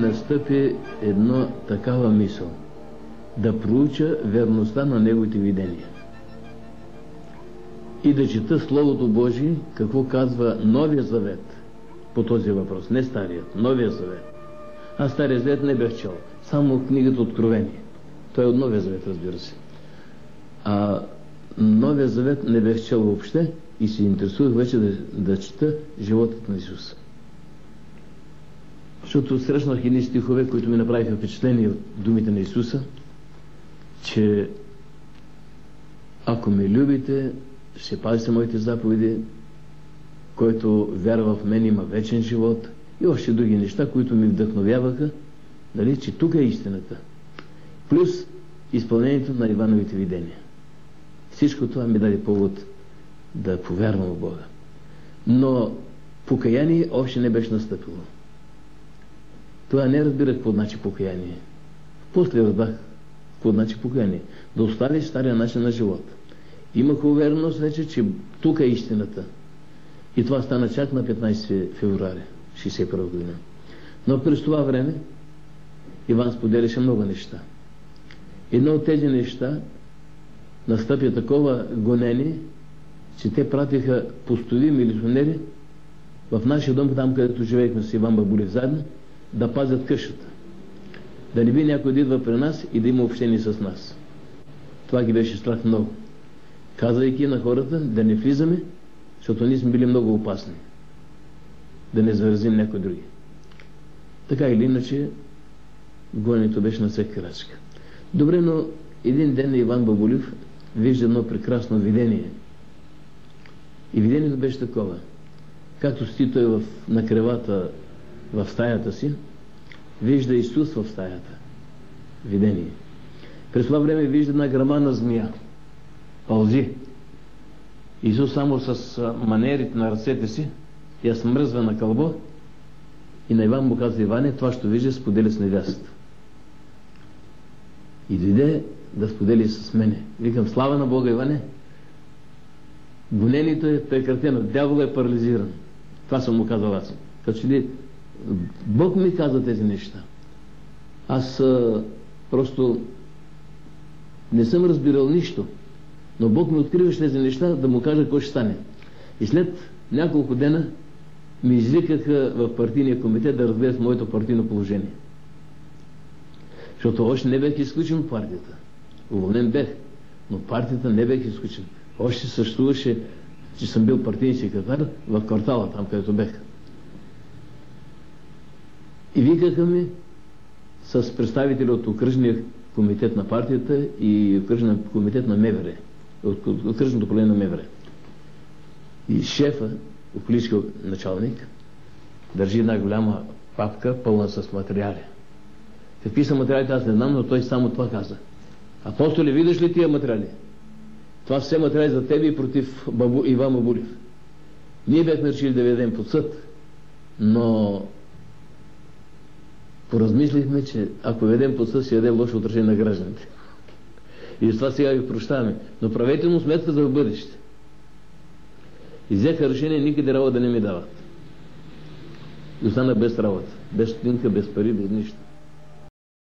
настъпи една такава мисъл да проуча верността на неговите видения и да чета Словото Божие, какво казва Новия Завет по този въпрос, не Старият, Новия Завет. Аз Стария Завет не бях чел, само книгата Откровение. Той е от Новия Завет, разбира се. А Новия Завет не бях чел въобще и се интересувах вече да чета животът на Исус. Защото срещнах едни стихове, които ми направиха впечатление от думите на Исуса, че ако ме любите, ще пазите моите заповеди, който вярва в мен има вечен живот, и още други неща, които ми вдъхновяваха, нали, че тук е истината. Плюс изпълнението на Ивановите видения. Всичко това ми даде повод да повярвам в Бога. Но покаяние още не беше настъпило. Това не разбирах какво значи покаяние. После разбрах какво значи покаяние. Да оставиш стария начин на живот. Имах увереност вече, че тук е истината. И това стана чак на 15 февруари 1961 година. Но през това време Иван споделяше много неща. Едно от тези неща настъпи такова гонение, че те пратиха постови милиционери в нашия дом, там където живеехме с Иван Бабулев заедно, да пазят къщата. Да не би някой да идва при нас и да има общение с нас. Това ги беше страх много. Казвайки на хората да не влизаме, защото ние сме били много опасни. Да не заразим някой други. Така или иначе, гонението беше на всеки крачка. Добре, но един ден Иван Бабулев вижда едно прекрасно видение. И видението беше такова. Както стои той на кревата в стаята си, вижда Исус в стаята. Видение. През това време вижда една грамадна змия. Пълзи. Исус само с манерите на ръцете си я смръзва на кълбо и на Иван му казва: Иване, това ще вижда, сподели с невястата. И дойде да сподели с мене. Викам: слава на Бога, Иване! Гонението е прекратено, дявол е парализиран. Това съм му казал аз. Като че ли Бог ми каза тези неща. Аз просто не съм разбирал нищо, но Бог ми откриваше тези неща да му кажа какво ще стане. И след няколко дена ми извикаха в партийния комитет да разгледат моето партийно положение. Защото още не бех изключен от партията. Уволнен бех, но партията не бех изключен. Още съществуваше, че съм бил партиен секретар в квартала, там където бех. И викаха ми с представители от окръжния комитет на партията и окръжния комитет на МВР, от окръжното управление на МВР. И шефа, околически началник, държи една голяма папка, пълна с материали. Какви са материалите, аз не знам, но той само това каза. Апостоле, виждаш ли тия материали? Това все материали за тебе и против Иван Бабулев. Ние бяхме решили да ведем под съд, но поразмислихме, че ако ведем под съд, ще ведем лошо отражение на гражданите. И затова сега ви прощаваме. Но правете му сметка за в бъдеще. И взеха решение никъде работа да не ми дават. И остана без работа. Без стотинка, без пари, без нищо.